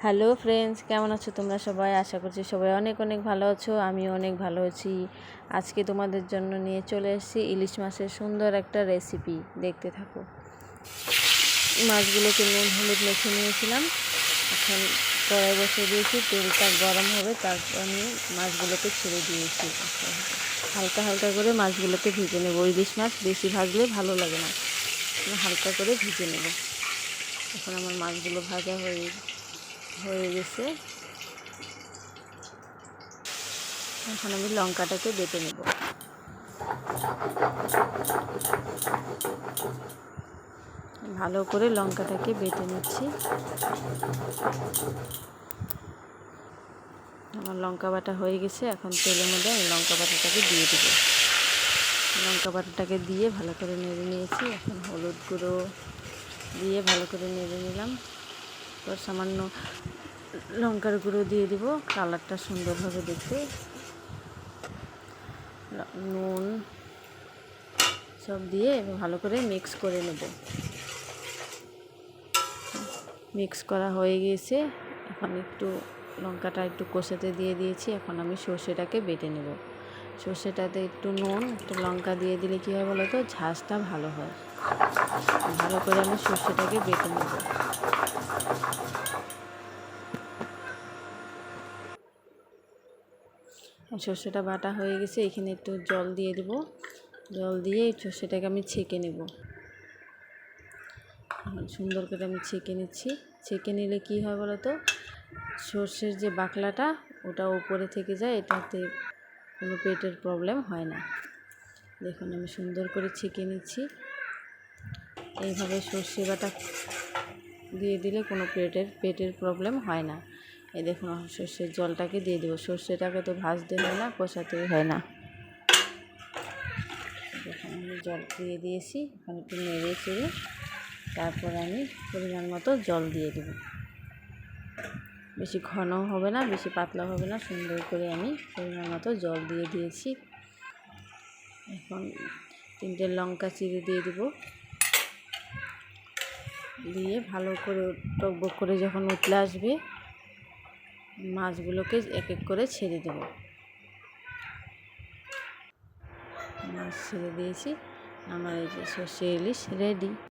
Hello friends, কেমন আছো তোমরা সবাই? আশা করছি সবাই অনেক অনেক ভালো আছো। আমি অনেক ভালো আছি। আজকে তোমাদের জন্য নিয়ে চলে এসেছি ইলিশ মাছের সুন্দর একটা রেসিপি। দেখতে থাকো। মাছগুলোকে নুন হলুদ মেখে নিয়েছিলাম। এখন কড়াই বসিয়ে দিয়েছি, তেলটা গরম হবে, তারপর আমি মাছগুলোকে ছেড়ে দিয়েছি। হালকা হালকা করে মাছগুলোকে ভেজে নেব। ইলিশ মাছ বেশি ভাজলে ভালো লাগে না, হালকা করে ভেজে নেব। এখন আমার মাছগুলো ভাজা হয়ে গেছে। এখন আমি লঙ্কাটাকে বেটে নেব। ভালো করে লঙ্কাটাকে বেটে নিচ্ছি। আমার লঙ্কা বাটা হয়ে গেছে। এখন তেলের মধ্যে আমি লঙ্কা বাটাটাকে দিয়ে দেব। লঙ্কা বাটাটাকে দিয়ে ভালো করে নেড়ে নিয়েছি। এখন হলুদ গুঁড়ো দিয়ে ভালো করে নেড়ে নিলাম। তো সামান্য লঙ্কার গুঁড়ো দিয়ে দিব, কালারটা সুন্দর হবে দেখতে। নুন সব দিয়ে ভালো করে মিক্স করে নেব। মিক্স করা হয়ে গিয়েছে। এখন একটু লঙ্কাটা একটু কষাতে দিয়ে দিয়েছি। এখন আমি সর্ষেটাকে বেটে নেব। সর্ষেটাতে একটু নুন একটু লঙ্কা দিয়ে দিলে কী হয় বলো তো, ঝাঁজটা ভালো হয়। ভালো করে আমি সর্ষেটাকে বেটে নেব। সর্ষেটা বাটা হয়ে গেছে। এখানে একটু জল দিয়ে দেব। জল দিয়ে সর্ষেটাকে আমি ছেঁকে নেব। সুন্দর করে আমি ছেঁকে নিচ্ছি। ছেঁকে নিলে কী হয় বলো তো, সর্ষের যে বাকলাটা ওটা উপরে থেকে যায়, এটাতে কোনো পেটের প্রবলেম হয় না। দেখুন আমি সুন্দর করে ছেঁকে নিচ্ছি। এইভাবে সর্ষে বাটা দিয়ে দিলে কোনো পেটের প্রবলেম হয় না। এই দেখুন সর্ষের জলটাকে দিয়ে দেবো। সর্ষেটাকে তো ভাজতে হয় না, কষাতেই হয় না। দেখুন আমি জল দিয়ে দিয়েছি। এখন একটু নেড়ে চেড়ে তারপর আমি পরিমাণ মতো জল দিয়ে দেব। বেশি ঘনও হবে না, বেশি পাতলা হবে না, সুন্দর করে আমি পরিমাণ মতো জল দিয়ে দিয়েছি। এখন 3টে লঙ্কা চিড়ে দিয়ে দেব। দিয়ে ভালো করে টকবক করে যখন উতলে আসবে, মাছগুলোকে এক এক করে ছেড়ে দেব। মাছ ছেড়ে দিয়েছি। আমার এই যে সর্ষে ইলিশ রেডি।